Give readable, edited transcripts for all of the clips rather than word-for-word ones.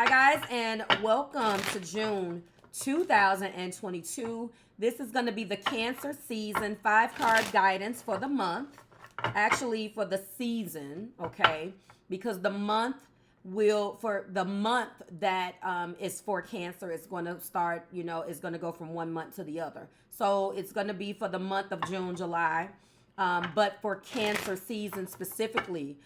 Hi, guys, and welcome to June 2022. This is going to be the Cancer season 5 card guidance for the month. Actually, for the season, okay? Because the month for the month that is for Cancer is going to start, is going to go from one month to the other. So it's going to be for the month of June, July. But for Cancer season specifically,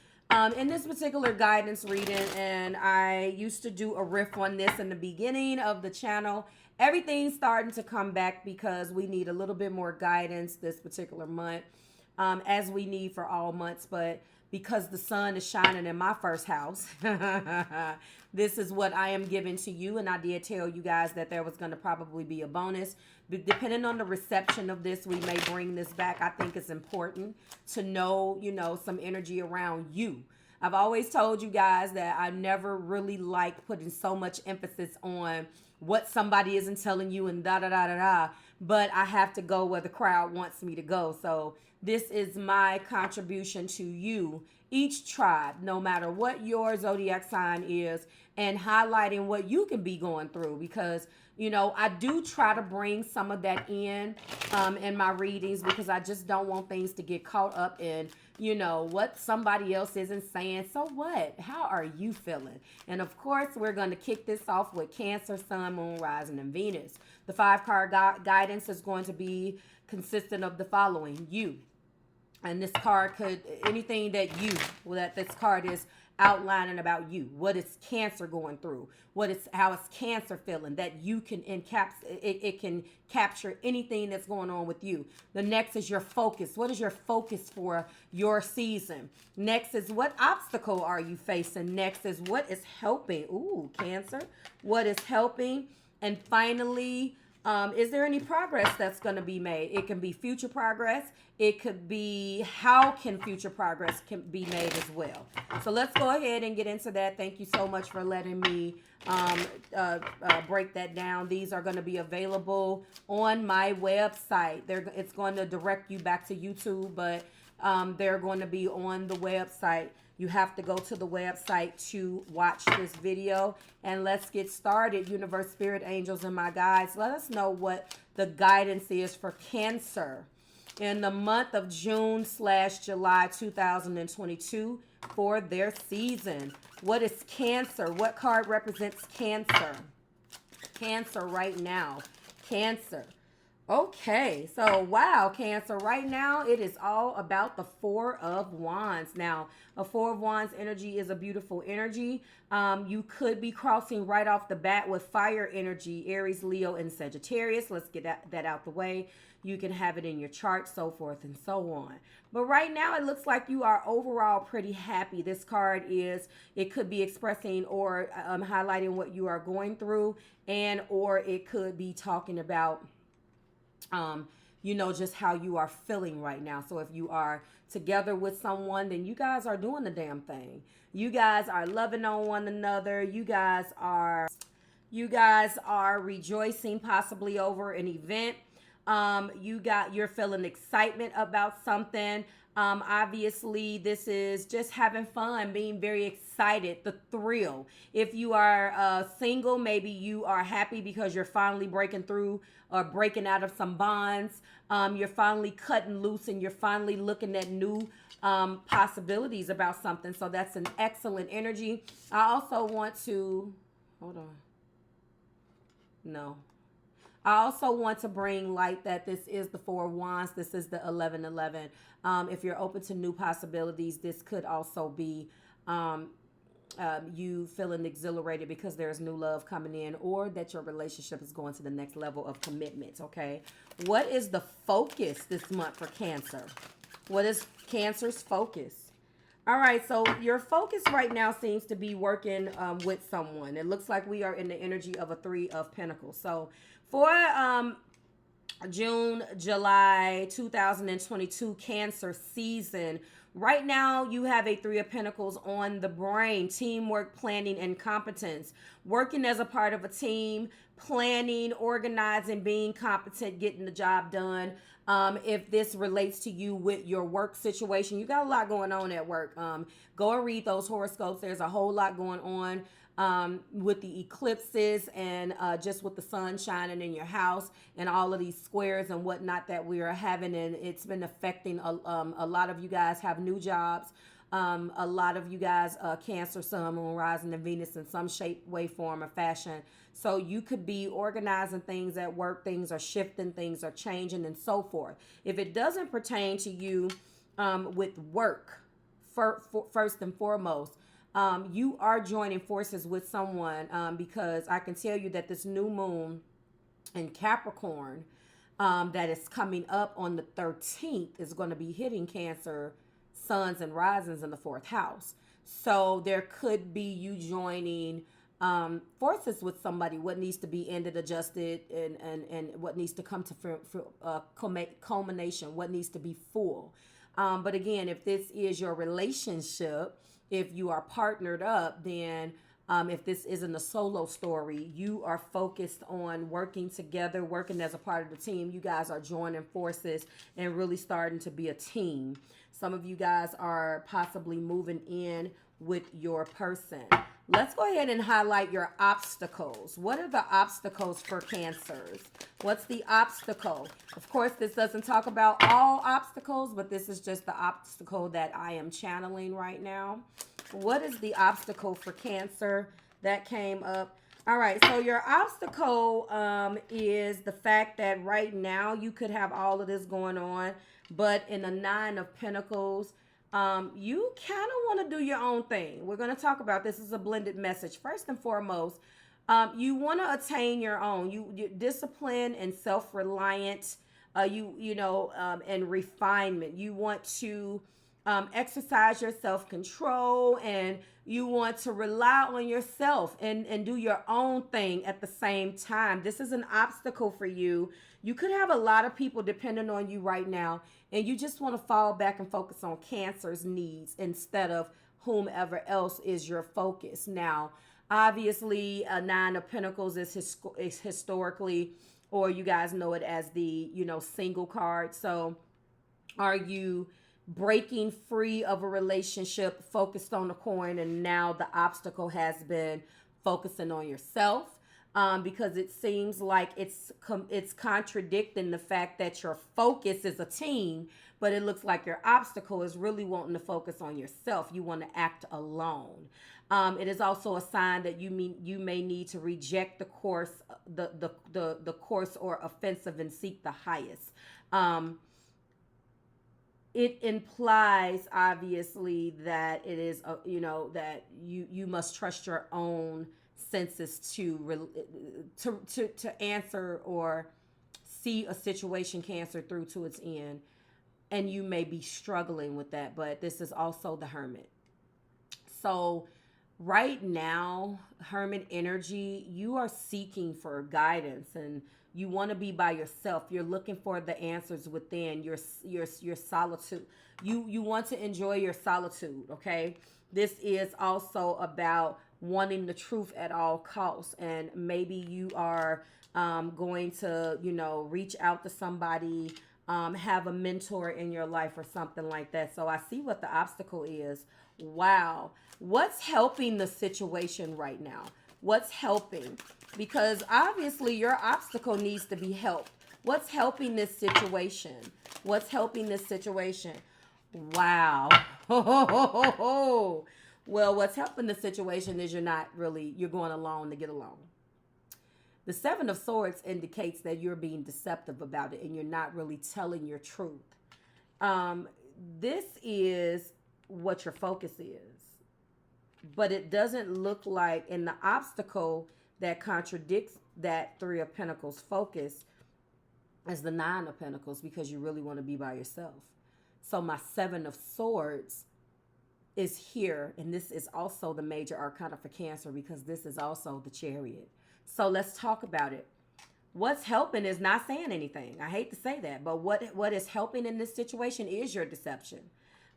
in this particular guidance reading, and I used to do a riff on this in the beginning of the channel. Everything's starting to come back because we need a little bit more guidance this particular month, as we need for all months. But because the sun is shining in my first house, this is what I am giving to you. And I did tell you guys that there was going to probably be a bonus. But depending on the reception of this, we may bring this back. I think it's important to know, some energy around you. I've always told you guys that I never really like putting so much emphasis on what somebody isn't telling you and da da da da da. But I have to go where the crowd wants me to go. So this is my contribution to you, each tribe, no matter what your zodiac sign is, and highlighting what you can be going through. Because, I do try to bring some of that in my readings, because I just don't want things to get caught up in, what somebody else isn't saying. So what? How are you feeling? And of course, we're going to kick this off with Cancer, Sun, Moon, Rising, and Venus. The 5 card guidance is going to be consistent of the following: you. And this card could, anything that this card is outlining about you. What is Cancer going through? How is Cancer feeling? That you can it can capture anything that's going on with you. The next is your focus. What is your focus for your season? Next is, what obstacle are you facing? Next is, what is helping? Ooh, Cancer. What is helping? And finally, is there any progress that's going to be made? It can be future progress. It could be, how can future progress can be made as well? So let's go ahead and get into that. Thank you so much for letting me break that down. These are going to be available on my website. It's going to direct you back to YouTube, but they're going to be on the website. You have to go to the website to watch this video. And let's get started. Universe, Spirit, Angels, and my guides, let us know what the guidance is for Cancer in the month of June/July 2022 for their season. What is Cancer? What card represents Cancer? Cancer right now. Cancer. Okay, so wow, Cancer, right now it is all about the 4 of Wands. Now, a 4 of Wands energy is a beautiful energy. You could be crossing right off the bat with fire energy, Aries, Leo, and Sagittarius. Let's get that out the way. You can have it in your chart, so forth and so on. But right now, it looks like you are overall pretty happy. This card it could be expressing or highlighting what you are going through, or it could be talking about just how you are feeling right now. So if you are together with someone, then you guys are doing the damn thing. You guys are loving on one another. You guys are rejoicing possibly over an event. You're feeling excitement about something. Obviously, this is just having fun, being very excited, the thrill. If you are single, maybe you are happy because you're finally breaking through or breaking out of some bonds. You're finally cutting loose, and you're finally looking at new possibilities about something. So that's an excellent energy. I also want to, hold on. No. I also want to bring light that this is the 4 of Wands. This is the 1111. If you're open to new possibilities, this could also be you feeling exhilarated because there's new love coming in, or that your relationship is going to the next level of commitment, okay? What is the focus this month for Cancer? What is Cancer's focus? All right, so your focus right now seems to be working with someone. It looks like we are in the energy of a 3 of Pentacles. So for June, July 2022 Cancer season, right now you have a 3 of Pentacles on the brain: teamwork, planning, and competence. Working as a part of a team, planning, organizing, being competent, getting the job done. If this relates to you with your work situation, you got a lot going on at work. Go and read those horoscopes. There's a whole lot going on with the eclipses and just with the sun shining in your house and all of these squares and whatnot that we are having. And it's been affecting a lot of you guys have new jobs. A lot of you guys, Cancer, Sun, Moon, Rising, and Venus in some shape, way, form, or fashion. So you could be organizing things at work. Things are shifting. Things are changing and so forth. If it doesn't pertain to you with work, first and foremost, you are joining forces with someone because I can tell you that this new moon in Capricorn that is coming up on the 13th is going to be hitting Cancer, Suns, and Risings in the fourth house. So there could be you joining forces with somebody. What needs to be ended, adjusted, and what needs to come to culmination, what needs to be full. But again, if this is your relationship, if you are partnered up, then if this isn't a solo story, you are focused on working together, working as a part of the team. You guys are joining forces and really starting to be a team. Some of you guys are possibly moving in with your person. Let's go ahead and highlight your obstacles. What are the obstacles for Cancers? What's the obstacle? Of course, this doesn't talk about all obstacles, but this is just the obstacle that I am channeling right now. What is the obstacle for Cancer that came up? All right, so your obstacle is the fact that right now you could have all of this going on, but in the Nine of Pentacles, you kind of want to do your own thing. We're going to talk about this. This is a blended message. First and foremost, you want to attain your own. You discipline and self-reliant, and refinement. You want to exercise your self-control, and you want to rely on yourself and do your own thing at the same time. This is an obstacle for you. You could have a lot of people depending on you right now, and you just want to fall back and focus on Cancer's needs instead of whomever else is your focus. Now, obviously, a Nine of Pentacles is historically, or you guys know it as the, single card. So are you breaking free of a relationship, focused on the coin, and now the obstacle has been focusing on yourself? Because it seems like it's contradicting the fact that your focus is a team, but it looks like your obstacle is really wanting to focus on yourself. You want to act alone. It is also a sign that you may need to reject the course, the course or offensive, and seek the highest. It implies obviously that it is that you must trust your own senses to answer or see a situation, Cancer, through to its end. And you may be struggling with that, but this is also the Hermit. So right now, Hermit energy, you are seeking for guidance and you want to be by yourself. You're looking for the answers within your solitude. You want to enjoy your solitude, okay? This is also about wanting the truth at all costs. And maybe you are going to, reach out to somebody, have a mentor in your life or something like that. So I see what the obstacle is. Wow. What's helping the situation right now? What's helping? Because obviously your obstacle needs to be helped. What's helping this situation? What's helping this situation? Wow. Well, what's helping the situation is you're going along to get along. The Seven of Swords indicates that you're being deceptive about it and you're not really telling your truth. This is what your focus is. But it doesn't look like in the obstacle that contradicts that Three of Pentacles focus as the Nine of Pentacles, because you really want to be by yourself. So my Seven of Swords is here, and this is also the major arcana for Cancer because this is also the Chariot. So let's talk about it. What's helping is not saying anything. I hate to say that, but what is helping in this situation is your deception.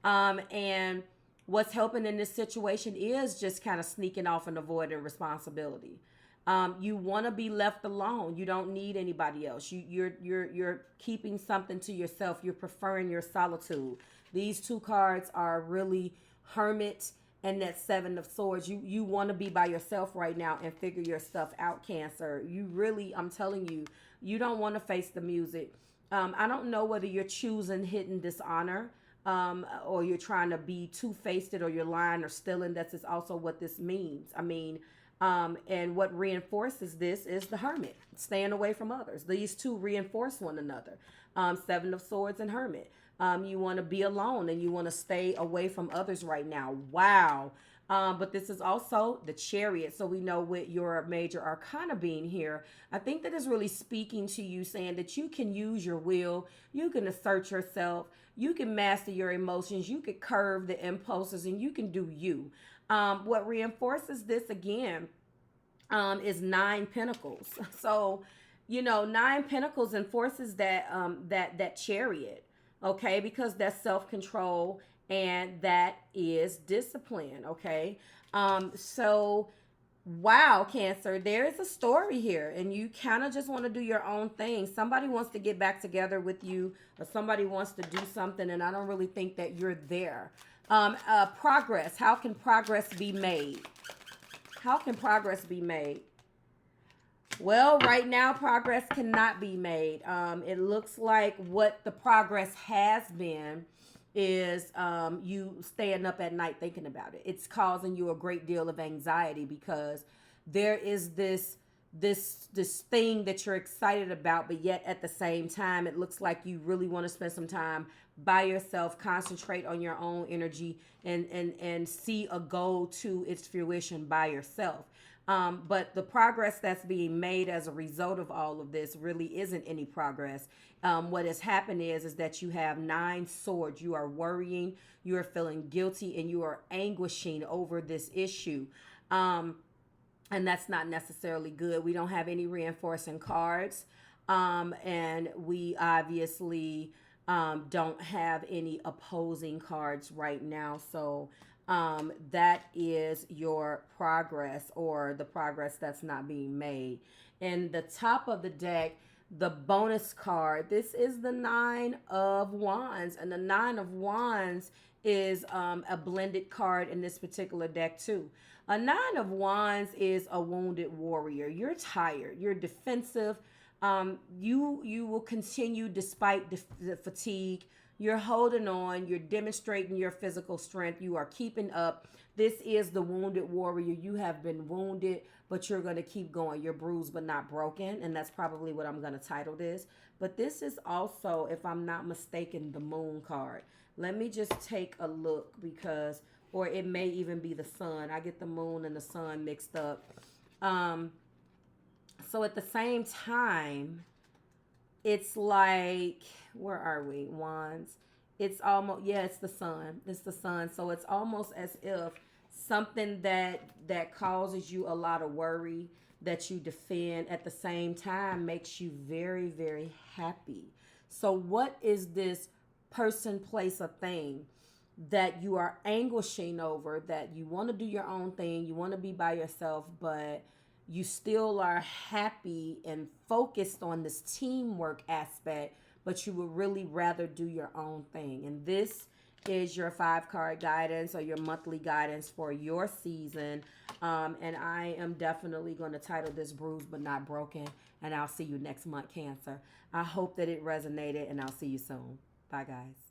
And what's helping in this situation is just kind of sneaking off and avoiding responsibility. You want to be left alone. You don't need anybody else. You're keeping something to yourself. You're preferring your solitude. These two cards are really Hermit and that Seven of Swords. You want to be by yourself right now and figure your stuff out, Cancer. You really, I'm telling you, you don't want to face the music. I don't know whether you're choosing hidden dishonor, or you're trying to be two-faced or you're lying or stealing. That's is also what this means. I mean, and what reinforces this is the Hermit, staying away from others. These two reinforce one another. Seven of Swords and Hermit. You want to be alone and you want to stay away from others right now. Wow. But this is also the Chariot. So we know with your major arcana being here, I think that is really speaking to you, saying that you can use your will, you can assert yourself, you can master your emotions, you can curve the impulses, and you can do you. What reinforces this again is Nine Pentacles. So, you know, Nine Pentacles enforces that Chariot, okay, because that's self-control and that is discipline, okay. So wow, Cancer, there is a story here and you kind of just want to do your own thing. Somebody wants to get back together with you, or somebody wants to do something, and I don't really think that you're there. Progress. How can progress be made? How can progress be made? Well, right now, progress cannot be made. It looks like what the progress has been is you staying up at night thinking about it. It's causing you a great deal of anxiety because there is this thing that you're excited about, but yet at the same time, it looks like you really want to spend some time by yourself, concentrate on your own energy, and see a goal to its fruition by yourself. But the progress that's being made as a result of all of this really isn't any progress. What has happened is that you have Nine Swords. You are worrying, you are feeling guilty, and you are anguishing over this issue. And that's not necessarily good. We don't have any reinforcing cards. And we obviously don't have any opposing cards right now. So that is your progress, or the progress that's not being made. And the top of the deck, the bonus card, this is the Nine of Wands. And the Nine of Wands is a blended card in this particular deck too. A Nine of Wands is a wounded warrior. You're tired. You're defensive. You will continue despite the fatigue. You're holding on. You're demonstrating your physical strength. You are keeping up. This is the wounded warrior. You have been wounded, but you're going to keep going. You're bruised but not broken. And that's probably what I'm going to title this. But this is also, if I'm not mistaken, the Moon card. Let me just take a look because, or it may even be the Sun. I get the Moon and the Sun mixed up. So at the same time, it's like, where are we? Wands. It's almost, yeah, it's the Sun. It's the Sun. So it's almost as if something that causes you a lot of worry, that you defend, at the same time makes you very, very happy. So what is this person, place, or thing that you are anguishing over, that you want to do your own thing, you want to be by yourself, but you still are happy and focused on this teamwork aspect, but you would really rather do your own thing? And this is your 5-card guidance, or your monthly guidance for your season. And I am definitely going to title this Bruised but Not Broken. And I'll see you next month, Cancer. I hope that it resonated, and I'll see you soon. Bye, guys.